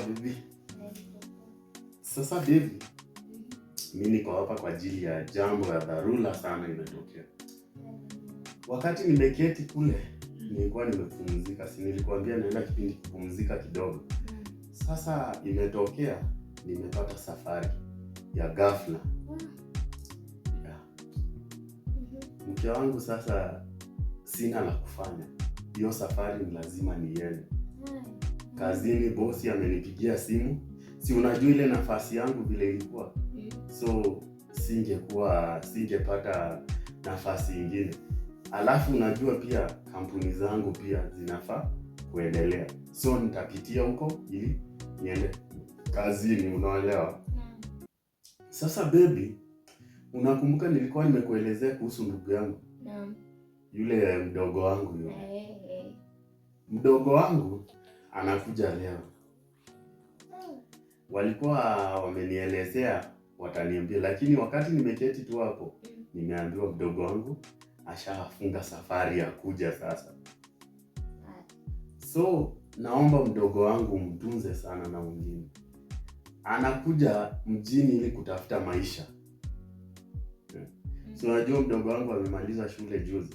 bibi. Sasa baby, mimi niko hapa kwa ajili ya jambo ya dharura sana imetokea. Wakati nimeketi kule, nilikuwa nimepumzika. Si nilikwambia naenda kipindi kupumzika kidogo. Sasa imetokea nimepata safari ya ghafla. Mke wangu sasa sina la kufanya. Hiyo safari ni lazima niende. Kazini bosi amenipigia simu. Si unajua ile nafasi yangu vile ilikuwa. So singepata nafasi nyingine. Alafu unajua pia kampuni zangu pia zinafaa kuendelea. So nitapitia huko ili niende kazini, unaelewa? Sasa baby, unakumbuka nilikuwa nimekuelezea kuhusu ndugu yangu? Naam. Yule mdogo wangu yule. Mdogo wangu anakuja leo. Walikuwa wamenielezea wataniambia, lakini wakati nimeketi tu hapo nimeambiwa mdogo wangu ashafunga safari ya kuja sasa. So naomba mdogo wangu mtunze sana na mwingine. Anakuja mjini ili kutafuta maisha. So unajua mdogo wangu amemaliza shule juzi.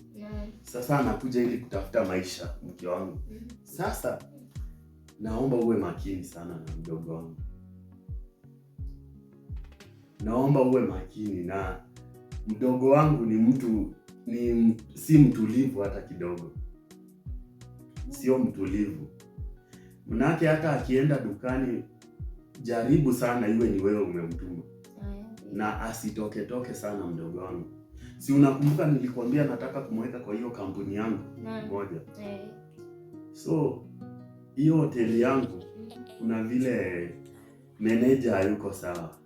Sasa anakuja ili kutafuta maisha, mke wangu. Sasa naomba uwe makini sana na mdogo wangu. Naomba uwe makini na mdogo wangu si mtulivu hata kidogo. Sio mtulivu. Manake hata akienda dukani jaribu sana iwe ni wewe umemtuma. Na asitoke sana mdogo wangu. Si unakumbuka nilikwambia nataka kumweka kwa hiyo kampuni yangu moja. So hiyo hoteli yangu kuna vile meneja hayuko sawa.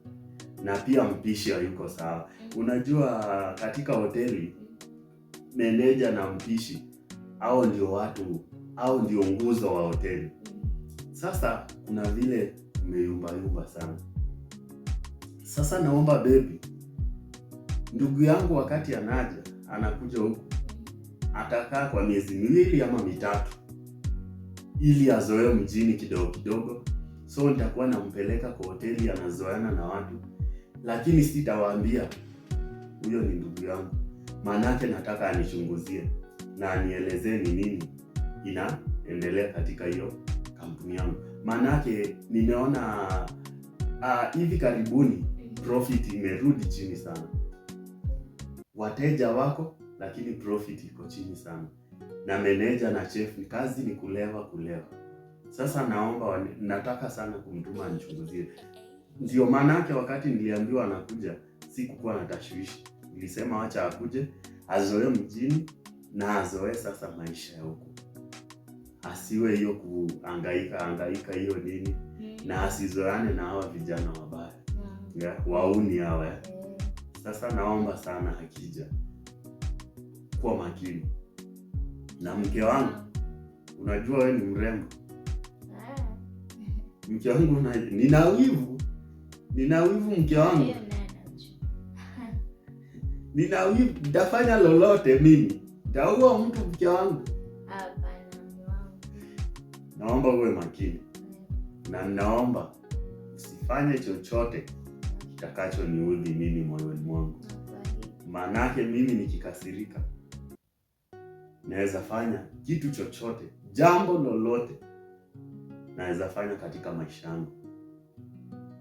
Na pia mpishi hayuko sawa. Unajua katika hoteli meneja na mpishi hao ndio nguzo wa hoteli. Sasa kuna vile umeyumba sana. Sasa naomba baby, ndugu yangu wakati anakuja huku atakaa kwa miezi 2 ama 3 ili azoe mjini kidogo kidogo. So nitakuwa nampeleka kwa hoteli anazoeana na watu, lakini sitawaambia huyo ni ndugu yangu. Maanake nataka anichunguzie na anielezee ni nini inaendelea katika hiyo kampuni yangu. Maanake nimeona hivi karibuni profit imerudi chini sana. Wateja wako lakini profit iko chini sana. Na manager na chef kazi ni kulewa. Sasa nataka sana kumtuma anichunguzie. Ndio maanake wakati niliambiwa anakuja sikukuwa na tashwishi. Nilisema acha akuje, azoe mjini na azoe sasa maisha ya huko. Asiwe hiyo kuhangaika hiyo nini. Na asizoeane na hawa vijana wabaya. Wauni hawa. Sasa naomba sana akija kuwa makini. Na mke wangu, unajua wewe ni mrembo. Mke wangu nina wivu mke wangu. Nina wivu, nitafanya lolote mimi. Nitaua mtu mke wangu. Hapana mume wangu. Naomba uwe makini. Na naomba usifanye chochote kitakacho niudhi mimi moyoni mwangu. Maanake mimi nikikasirika naweza fanya kitu chochote, jambo lolote naweza fanya katika maisha yangu.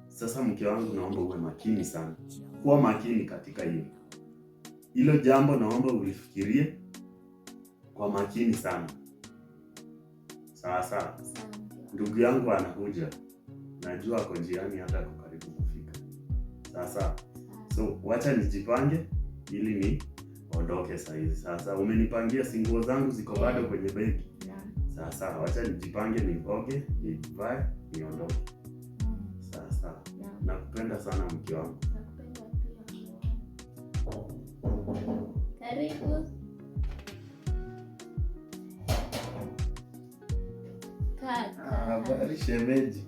Sasa mke wangu naomba uwe makini sana. Kuwa makini katika hilo jambo, naomba ulifikirie kwa makini sana. Sawa. Ndugu yangu anakuja. Najua ako njiani hata ako karibu kufika. Sasa so wacha nijipange ili niondoke saa hizi. Sasa umenipangia nguo zangu ziko bado kwenye begi. Sasa wacha nijipange nioge, nivae, niondoke. Sasa nakupenda sana mke wangu. Nakupenda pia. Karibu. Kaka. Habari shemeji.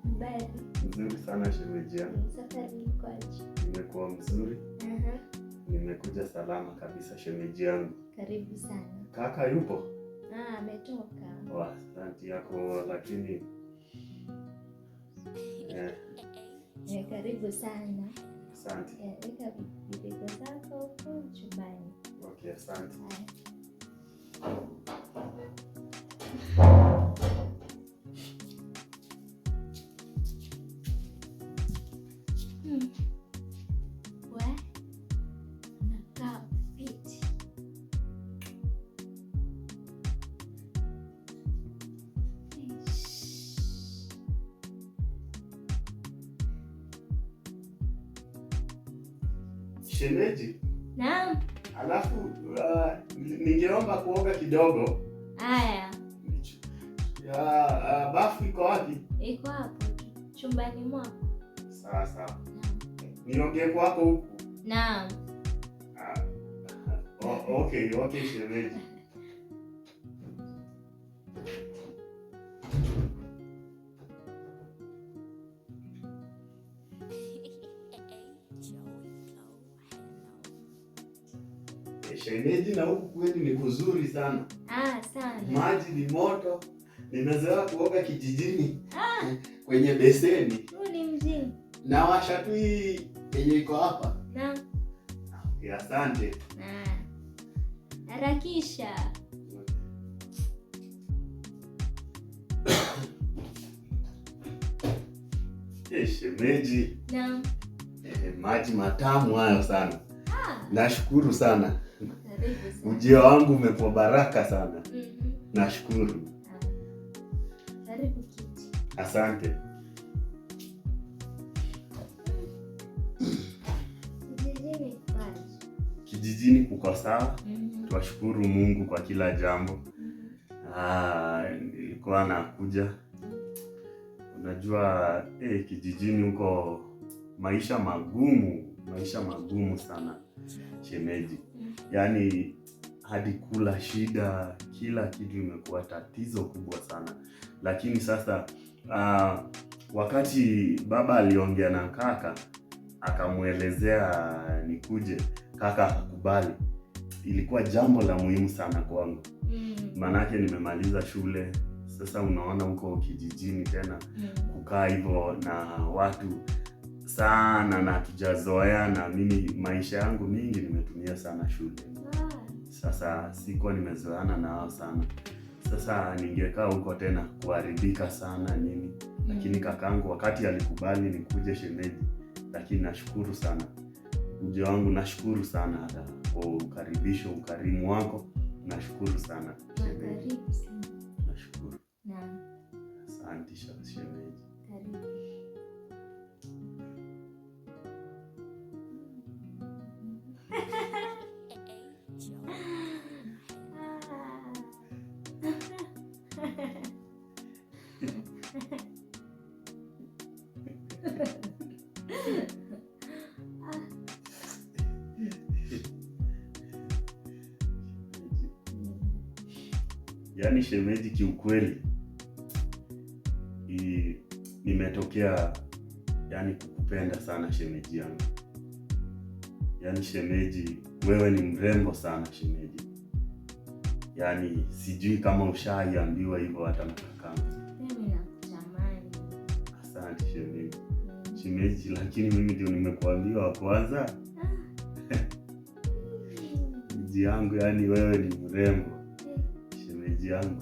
Habari. Nzuri sana shemeji yangu. Safari ilikuwaje? Nimekuwa mzuri. Nimekuja salama kabisa shemeji yangu. Karibu sana. Kaka yupo? Ametoka. Asante yako lakini Karibu sana. Asante. Weka vitu zako huko chumbani. Okay, asante. Shemeji. Naam. Alafu ningeomba kuoga kidogo. Haya. Bafu iko wapi? Iko hapo chumbani mwako. Sawa sawa. Niongee kwako huku? Naam. Okay, shemeji. Shemeji, na huku kweli ni kuzuri sana. Sana. Maji ni moto. Nimezoea kuoga kijijini. Kwenye beseni. Huu ni mjini. Na washa tu hii yenye iko hapa. Naam. Asante. Harakisha. Shemeji. Naam. Maji matamu hayo sana. Nashukuru sana. Karibu sana. Ujio wangu umekuwa baraka sana. Nashukuru. Karibu kiti. Asante. Kijijini kuko sawa. Twashukuru Mungu kwa kila jambo. Nilikuwa nakuja. Unajua kijijini huko maisha magumu sana shemeji. Yaani hadi kula shida, kila kitu imekuwa tatizo kubwa sana. Lakini sasa wakati baba aliongea na kaka akamuelezea nikuje, kaka akakubali. Ilikuwa jambo la muhimu sana kwangu. Manake nimemaliza shule. Sasa unaona huko kijijini tena kukaa hivyo na watu sana na tujazoea, na mimi maisha yangu mingi nimetumia sana shule. Sasa sikuwa nimezoeana na wao sana. Sasa ningekaa huko tena kuharibika sana nini. Lakini kakangu wakati alikubali nikuje shemeji, lakini nashukuru sana. Uje wangu nashukuru sana hata kwa ukaribisho, ukarimu wako. Nashukuru sana shemeji. Karibu sana. Nashukuru. Naam. Asante shemeji. Karibu. Yaani shemeji, kiukweli nimetokea yaani kukupenda sana shemeji yangu. Yaani shemeji, wewe ni mrembo sana shemeji. Yaani sijui kama ushaiambiwa hivyo hata na kakangu. Mimi nakutamani. Asante shemeji. Shemeji, lakini mimi ndio nimekuambia wa kwanza. Shemeji yangu, yaani wewe ni mrembo. Shemeji yangu.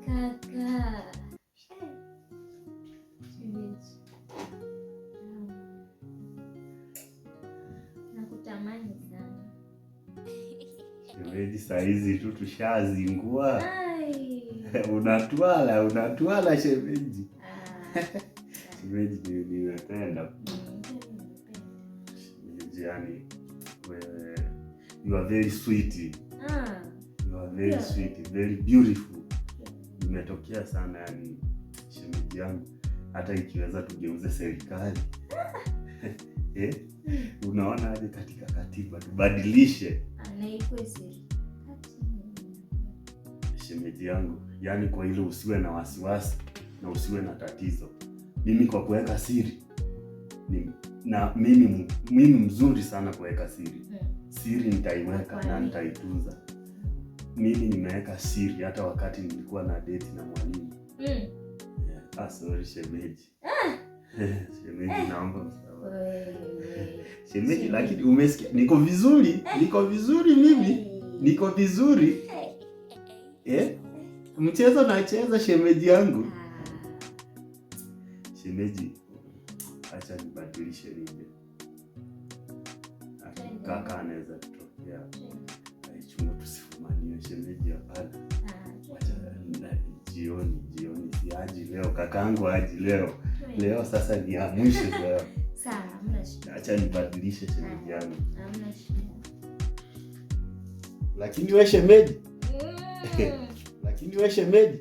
kaka. Nakutamani sana. Shemeji, saa hizi tu tushazingua. Unatwala shemeji. Shemeji, nimependa. Shemeji, yani wewe, you are very sweet. You are very sweet, very beautiful. Imetokea sana yani shemeji yangu, hata ikiweza tugeuze serikali. Unaona aje katika katiba tubadilishe? Anaikuwe serikali. Shemeji yangu, yani kwa hilo usiwe na wasiwasi na usiwe na tatizo. Mimi kwa kuweka siri na mimi mzuri sana kuweka siri. Siri nitaiweka na nitaitunza. Mimi nimeweka siri hata wakati nilikuwa na date na mwalimu. Sorry shemeji. Shemeji, naomba msamaha. Shemeji, lakini umesikia niko vizuri mimi. Niko vizuri. Mchezo nacheza shemeji yangu. Shemeji, acha nibadilishe nije. Kaka anaweza kutokea. Chungu tusifumanie shemeji hapana. Acha jioni siaji leo, kakaangu haji leo. Leo sasa ni ya mwisho leo. Sawa, hamna shida. Acha nibadilishe shemeji yangu. Hamna shida. Lakini wewe shemeji. Lakini wewe shemeji.